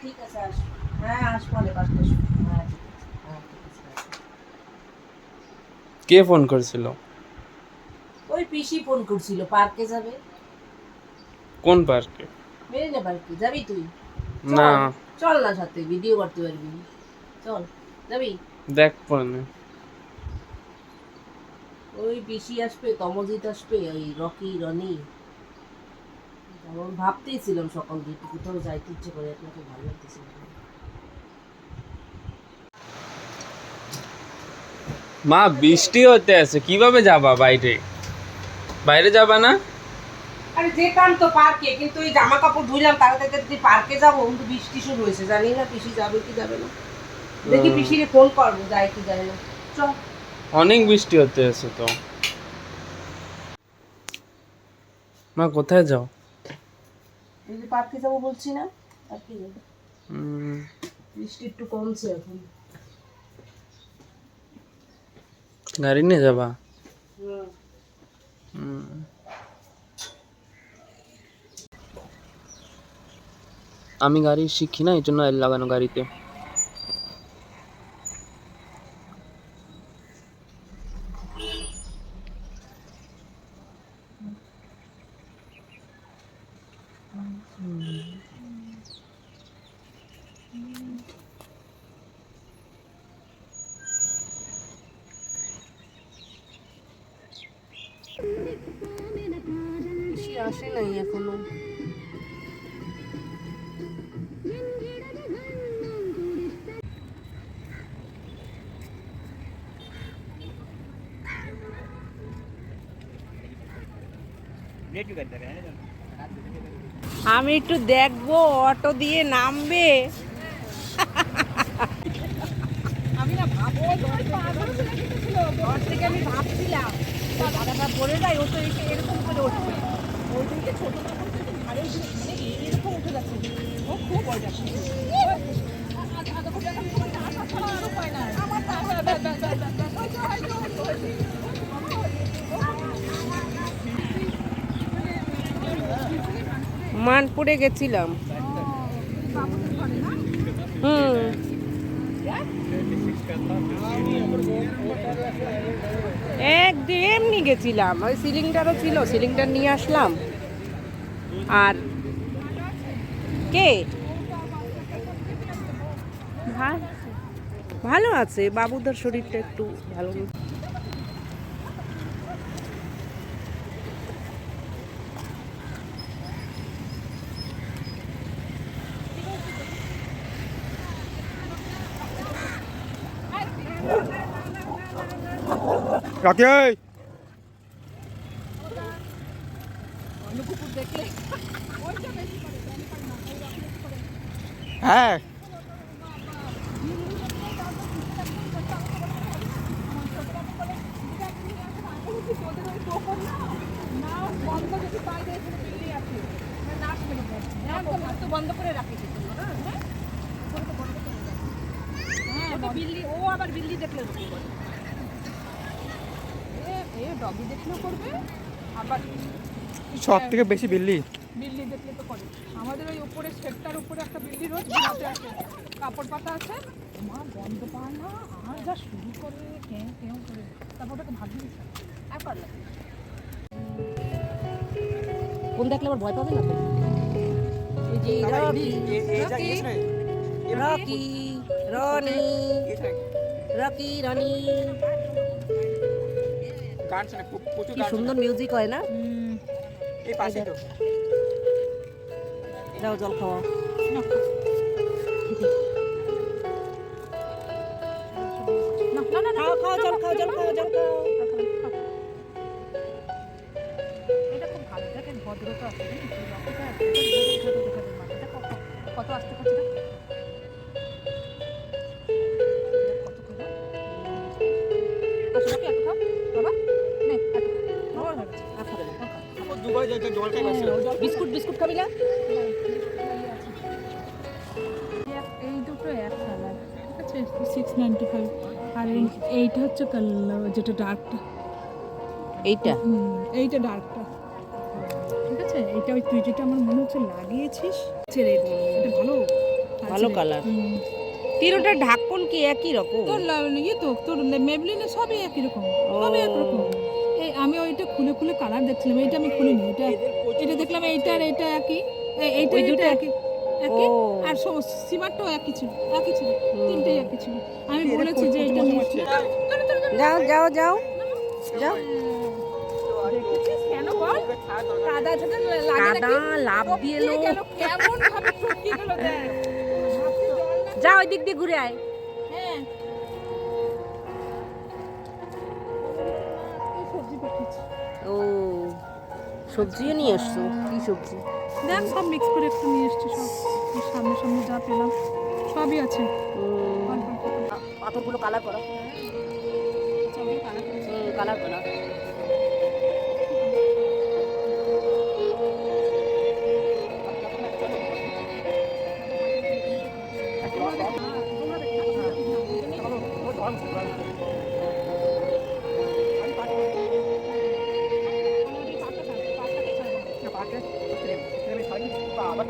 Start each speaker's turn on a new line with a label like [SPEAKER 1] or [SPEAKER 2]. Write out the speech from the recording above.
[SPEAKER 1] ঠিক আছে আস। হ্যাঁ আসবো না 5টার সময়। হ্যাঁ ঠিক আছে। হ্যাঁ ঠিক আছে আসো।
[SPEAKER 2] কে ফোন করেছিল?
[SPEAKER 1] ওই পিসি ফোন করছিল পার্কে যাবে।
[SPEAKER 2] কোন পার্কে?
[SPEAKER 1] মেরিনা পার্কে যাবি তুই?
[SPEAKER 2] না,
[SPEAKER 1] চল চল না সাথে ভিডিও করতে পারবি। চল যাবি?
[SPEAKER 2] দেখ পরে।
[SPEAKER 1] ওই পিসি আসবে, তমজিৎ আসবে, ওই রকি রনি। যেমন ভাবতেই ছিলাম সকাল দিয়ে একটু কোথাও যাইতে ইচ্ছে করে, আপনাকে ভালো লাগতেছিল না।
[SPEAKER 2] মা, বৃষ্টি হতে আছে, কিভাবে যাবা বাইরে? বাইরে যাবা না?
[SPEAKER 1] আরে যেতাম তো পার্কে, কিন্তু এই জামা কাপড় ধুইলাম তাড়াতাড়ি যদি পার্কে যাবো, কিন্তু বৃষ্টি শুরু হয়েছে, জানি না পিসি যাবে কি যাবে না। দেখি পিসিরে ফোন করবো যায় কি যায় না। চল।
[SPEAKER 2] অনেক বৃষ্টি হতে আছে তো। মা কোথায় যাও?
[SPEAKER 1] এই যে পার্কে যাবো বলছি না, পার্কে যাবো।
[SPEAKER 2] উম,
[SPEAKER 1] বৃষ্টি একটু কমছে এখন।
[SPEAKER 2] গাড়ি নিয়ে যাবা?
[SPEAKER 1] হুম।
[SPEAKER 2] উম, আমি গাড়ি শিখি না, এই জন্য এল লাগানো গাড়িতে।
[SPEAKER 1] পিসি আসে নাই এখনো। আমি একটু দেখবো অটো দিয়ে নামবে। আমি না ভাবো ঘর থেকে আমি ভাবছিলাম দাদাটা পড়ে যায়, ও তো এসে এরকম করে উঠবে। ওই দিনকে ছোট তখন কিন্তু ঘাড়ে উঠে মানে এরকম উঠে যাচ্ছে, ও খুব ভয় যাচ্ছে। মানপুরে গেছিলাম। হুম। একদিন এমনি গেছিলাম, ওই সিলিন্ডারও ছিল, সিলিন্ডার নিয়ে আসলাম। আর কে ভালো আছে, বাবুদার শরীরটা একটু ভালো নেই।
[SPEAKER 3] রাকি হ্যাঁ
[SPEAKER 1] বন্ধ করে রাখি বিল্লি, ও আবার বিল্লি দেখলে ডগি দেখলেও করবে, আবার
[SPEAKER 3] সব থেকে বেশি বিল্লি।
[SPEAKER 1] বিল্লি দেখলে তো করে। আমাদের ওই উপরে শেডটার উপরে একটা বিল্লি রোজ ঘুমাতে আসে, কাপড় পাতা আছে, মা বন্ধ পায় না, আর যা শুরু করে কেউ কেউ করে, তারপর ওটাকে ভাবি আর পারলাম। কোন দেখলে আবার ভয় পাবে না তো। এই যে Rocky Rocky Ronny Rocky Ronny,
[SPEAKER 3] গান শুনে প্রচুর
[SPEAKER 1] কি
[SPEAKER 3] গান
[SPEAKER 1] সুন্দর মিউজিক হয় না।
[SPEAKER 3] এই পাশে তো
[SPEAKER 1] যাও জল খাওয়া। খাও খাও জল খাও জল খাও জল খাও। এটা খুব ভালো, দেখেন ভদ্রতা আছে, কত আসতে করছে
[SPEAKER 3] দুবার জল খাই পাশে।
[SPEAKER 1] বিস্কুট বিস্কুট খাবি না?
[SPEAKER 4] এই দুটো এক কালার, ঠিক আছে, 695। আর এইটা হচ্ছে কালার যেটা ডার্কটা,
[SPEAKER 1] এইটা
[SPEAKER 4] এইটা ডার্কটা, ঠিক আছে। এইটা ওই তুই যেটা আমার মনে হচ্ছে লাগিয়েছিস ছেড়ে, এটা ভালো
[SPEAKER 1] ভালো কালার। তিনটার ঢাকন কি একই রকম?
[SPEAKER 4] তোর ইয়ে তো তোর মেবলিনে সবই একই রকম, সবই একরকম। এই আমি ওইটা খুলে খুলে কালার দেখছিলাম, এইটা আমি খুলিনি, এটা দেখলাম এইটা আর এইটা একই, এইটা
[SPEAKER 1] ওই
[SPEAKER 4] এইটা
[SPEAKER 1] দুটো
[SPEAKER 4] একই একই।
[SPEAKER 1] ও।
[SPEAKER 4] আর সিমারটাও একই ছিল, তিনটেই একই ছিল। আমি বলেছি যে এইটা নিয়ে এসো।
[SPEAKER 1] যাও যাও যাও যাও।
[SPEAKER 4] দেখেছিস কেন বল? কাদা যেটা লাগে
[SPEAKER 1] কাদা
[SPEAKER 4] নাকি?
[SPEAKER 1] লাভ দিয়ে এলো।
[SPEAKER 4] গেল কেমন ভাবে টপকে গেল দেখ। ভাবছি জল না।
[SPEAKER 1] যা ওই দিক দিয়ে ঘুরে আয়।
[SPEAKER 4] হ্যাঁ। এই সবজি পাঠিয়েছি।
[SPEAKER 1] ও সবজিও নিয়ে এসছো? কি সবজি?
[SPEAKER 4] দেখ সব মিক্স করে একটু নিয়ে এসছি, সব এই সামনে সামনে যা পেলাম সবই আছে। অল্প অল্প করে।
[SPEAKER 1] পাথরগুলো কালার করা।
[SPEAKER 4] সবই কালার করেছি।
[SPEAKER 1] কালার করা।
[SPEAKER 3] আবার